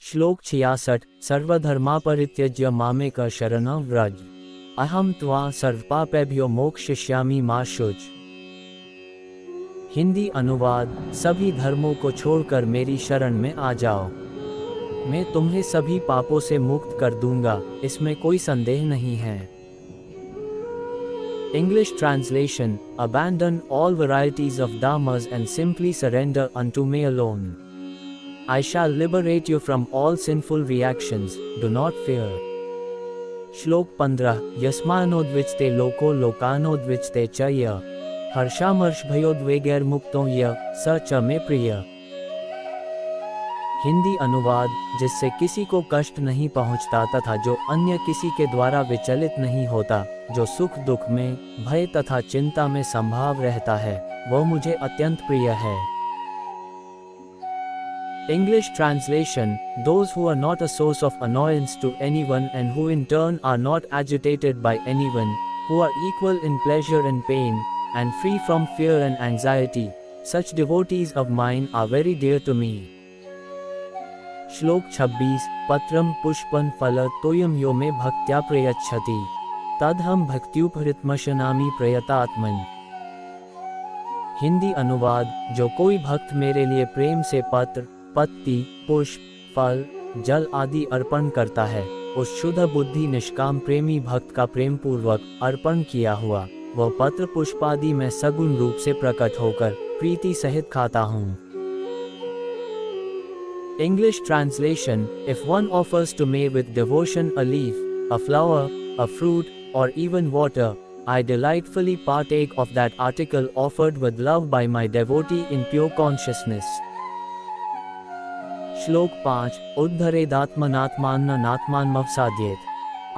श्लोक 66 सर्वधर्मापरित्यज्य मामेक शरणं व्रज अहम त्वा सर्वपापेभ्यो मोक्षयिष्यामि मा शुच। हिंदी अनुवाद। सभी धर्मों को छोड़कर मेरी शरण में आ जाओ, मैं तुम्हें सभी पापों से मुक्त कर दूंगा, इसमें कोई संदेह नहीं है। English translation: Abandon all varieties of dharmas and simply surrender unto me alone. I shall liberate you from all sinful reactions, do not fear. श्लोक 15 यस्मानोद्विचते लोको लोकानोद्विचते च य हर्षामर्षभयोद्वेगैर्मुक्तो य स च मे प्रिय। हिंदी अनुवाद। जिससे किसी को कष्ट नहीं पहुंचता तथा जो अन्य किसी के द्वारा विचलित नहीं होता, जो सुख दुख में, भय तथा चिंता में संभाव रहता है, वह मुझे अत्यंत प्रिय है। English translation: Those who are not a source of annoyance to anyone and who in turn are not agitated by anyone, who are equal in pleasure and pain, and free from fear and anxiety, such devotees of mine are very dear to me. श्लोक 26 पत्रम पुष्पन फल तोयम यो मे भक्त्या प्रयच्छति तदहम भक्त्युपहृतमशनामि प्रयतात्मन। हिंदी अनुवाद। जो कोई भक्त मेरे लिए प्रेम से पत्र, पत्ती, पुष्प, फल, जल आदि अर्पण करता है, उस शुद्ध बुद्धि निष्काम प्रेमी भक्त का प्रेम पूर्वक अर्पण किया हुआ वह पत्र पुष्पादि में सगुण रूप से प्रकट होकर प्रीति सहित खाता हूँ। English translation: If one offers to me with devotion a leaf, a flower, a fruit, or even water, I delightfully partake of that article offered with love by my devotee in pure consciousness. श्लोक 5 उद्धरेदात्मनात्मान्नात्मान्मवसाद्येत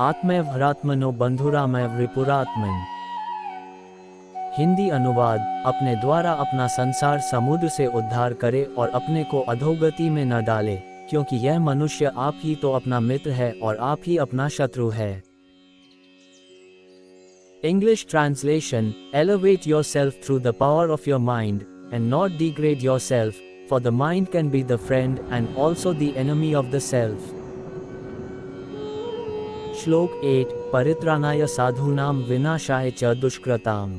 आत्मैव हरात्मनो बंधुरामैव रिपुरात्मन। हिंदी अनुवाद। अपने द्वारा अपना संसार समुद्र से उद्धार करे और अपने को अधोगति में न डाले, क्योंकि यह मनुष्य आप ही तो अपना मित्र है और आप ही अपना शत्रु है। English translation: Elevate yourself through the power of your mind, and not degrade yourself, for the mind can be the friend and also the enemy of the self. श्लोक 8 परित्राणाय साधूनां विनाशाय च दुष्कृताम्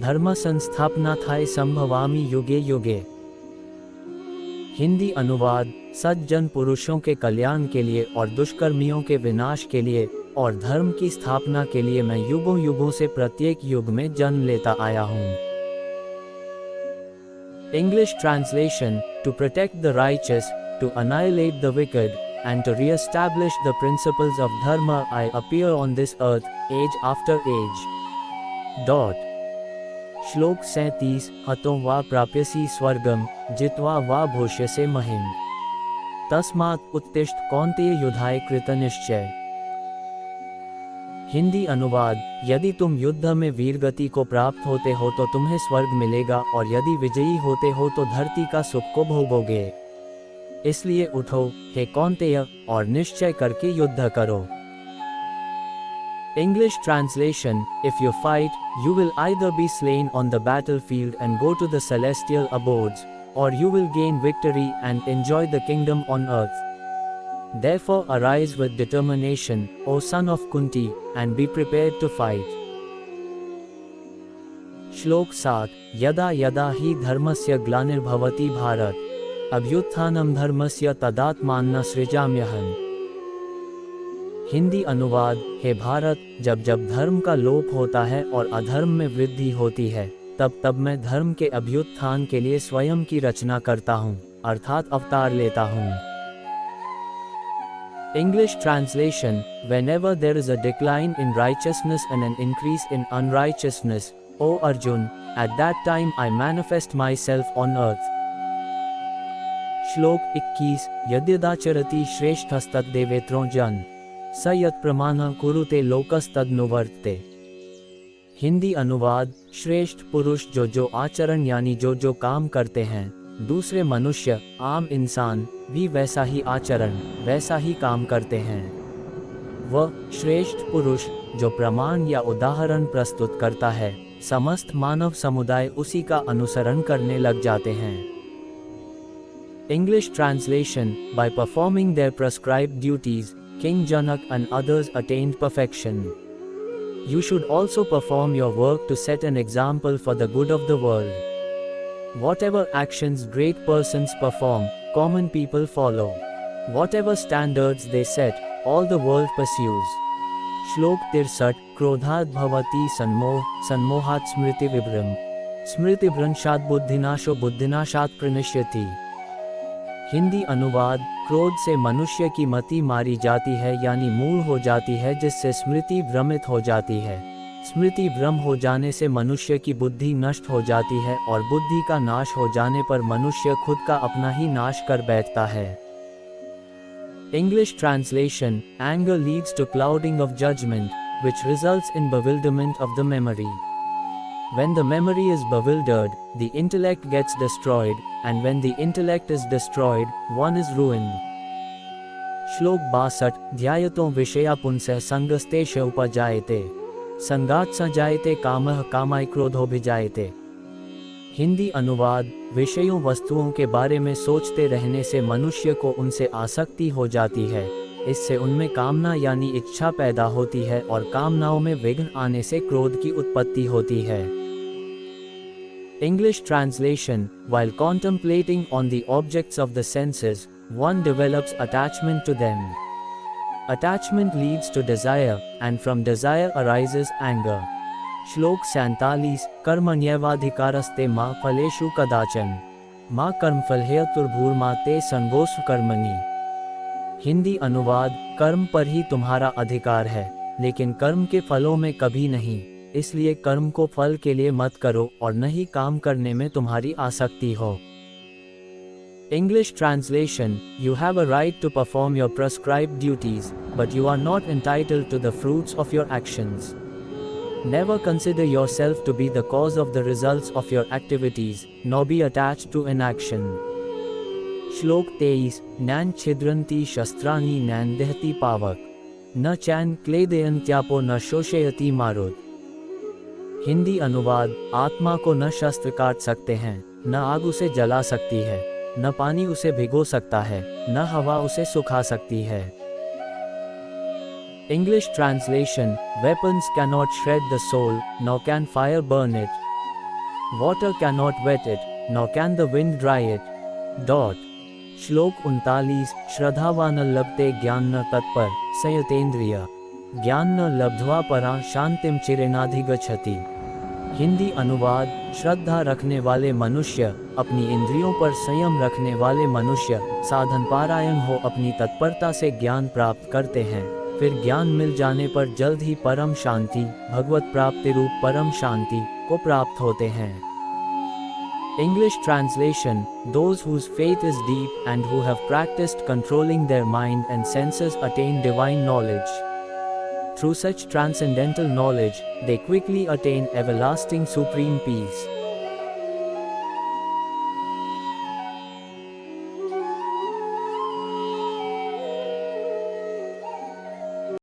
धर्म संस्थापनार्थाय संभवामि युगे युगे। हिंदी अनुवाद। सज्जन पुरुषों के कल्याण के लिए और दुष्कर्मियों के विनाश के लिए और धर्म की स्थापना के लिए मैं युगों युगों से प्रत्येक युग में जन्म लेता आया हूँ। English translation: To protect the righteous, to annihilate the wicked, and to re-establish the principles of dharma I appear on this earth, age after age. श्लोक 37 हतो वा प्राप्यसि स्वर्गम जित्वा वा भोष्यसे महिम तस्मात् उत्तिष्ठ कौन्तेय युद्धाय कृतनिश्चय। हिंदी अनुवाद। यदि तुम युद्ध में वीरगति को प्राप्त होते हो तो तुम्हें स्वर्ग मिलेगा, और यदि विजयी होते हो तो धरती का सुख को भोगोगे। इसलिए उठो हे कौन्तेय और निश्चय करके युद्ध करो। English translation: If you fight, you will either be slain on the battlefield and go to the celestial abodes, or you will gain victory and enjoy the kingdom on earth. Therefore arise with determination, O son of Kunti, and be prepared to fight. श्लोक 7 यदा यदा हि धर्मस्य ग्लानिर्भवति भारत अभ्युत्थानं धर्मस्य तदात्मानं सृजाम्यहम्। हिंदी अनुवाद। हे भारत, जब जब धर्म का लोप होता है और अधर्म में वृद्धि होती है, तब तब मैं धर्म के अभ्युत्थान के लिए स्वयं की रचना करता हूँ, अर्थात अवतार लेता हूँ। English translation: Whenever there is a decline in righteousness and an increase in unrighteousness, O Arjun, at that time I manifest myself on earth. श्लोक 21 यद्यदाचरति श्रेष्ठस्तद्देवेत्रो जन स यत् प्रमाणं कुरुते लोकस्तदनुवर्तते। हिंदी अनुवाद। श्रेष्ठ पुरुष जो आचरण यानी जो काम करते हैं, दूसरे मनुष्य, आम इंसान भी वैसा ही आचरण, वैसा ही काम करते हैं। वह श्रेष्ठ पुरुष जो प्रमाण या उदाहरण प्रस्तुत करता है, समस्त मानव समुदाय उसी का अनुसरण करने लग जाते हैं। English translation: by performing their prescribed duties, King Janak and others attained perfection. You should also perform your work to set an example for the good of the world. Whatever actions great persons perform, common people follow. Whatever standards they set, all the world pursues. Shlok 63 क्रोधात् भवति सन्मोह सन्मोहात् स्मृति विभ्रम स्मृति भ्रंशात् बुद्धिनाशो बुद्धिनाशात् प्रणश्यति। हिंदी अनुवाद: क्रोध से मनुष्य की मति मारी जाती है यानी मूल हो जाती है, जिससे स्मृति भ्रमित हो जाती है। स्मृति भ्रम हो जाने से मनुष्य की बुद्धि नष्ट हो जाती है और बुद्धि का नाश हो जाने पर मनुष्य खुद का अपना ही नाश कर बैठता है। English translation: anger leads to clouding of judgment, which results in bewilderment of the memory. When the memory is bewildered, the intellect gets destroyed, and when the intellect is destroyed, one is ruined. श्लोक 62 ध्यायतो विषया पुंसः संगस्तेष उपजायते संगात् स जायते कामः कामाय क्रोधोऽभिजायते। हिंदी अनुवाद: विषयों वस्तुओं के बारे में सोचते रहने से मनुष्य को उनसे आसक्ति हो जाती है, इससे उनमें कामना यानी इच्छा पैदा होती है और कामनाओं में विघ्न आने से क्रोध की उत्पत्ति होती है। English translation: while contemplating on the objects of the senses, one develops attachment to them. Attachment leads to desire, and from desire arises anger. श्लोक 47 कर्मण्येवाधिकारस्ते मा फलेषु कदाचन मा कर्मफल हेतुर्भूर्मा ते संगोस्व कर्मणि। हिंदी अनुवाद: कर्म पर ही तुम्हारा अधिकार है, लेकिन कर्म के फलों में कभी नहीं, इसलिए कर्म को फल के लिए मत करो और न ही काम करने में तुम्हारी आसक्ति हो। English translation: you have a right to perform your prescribed duties, but you are not entitled to the fruits of your actions. Never consider yourself to be the cause of the results of your activities, nor be attached to inaction. श्लोक 23 नैन छिद्रन्ति शस्त्राणि नैन दहति पावक न चैन क्लेदयन्त्यापो न शोषयति मारुत। हिंदी अनुवाद: आत्मा को न शस्त्र काट सकते हैं, न आग उसे जला सकती है, न पानी उसे भिगो सकता है, न हवा उसे सुखा सकती है। English translation: weapons cannot shred the soul, nor can fire burn it. Water cannot wet it, nor can the wind dry it. श्लोक 39 श्रद्धावान लभते ज्ञान न तत्पर संयतेन्द्रिय ज्ञान न लब्ध्वा परां शांतिम चिरेणाधिगच्छति। हिंदी अनुवाद: श्रद्धा रखने वाले मनुष्य, अपनी इंद्रियों पर संयम रखने वाले मनुष्य, साधन पारायण हो अपनी तत्परता से ज्ञान प्राप्त करते हैं, फिर ज्ञान मिल जाने पर जल्द ही परम शांति, भगवत प्राप्ति रूप परम शांति को प्राप्त होते हैं। English translation: those whose faith is deep and who have practiced controlling their mind and senses attain divine knowledge. Through such transcendental knowledge, they quickly attain everlasting supreme peace.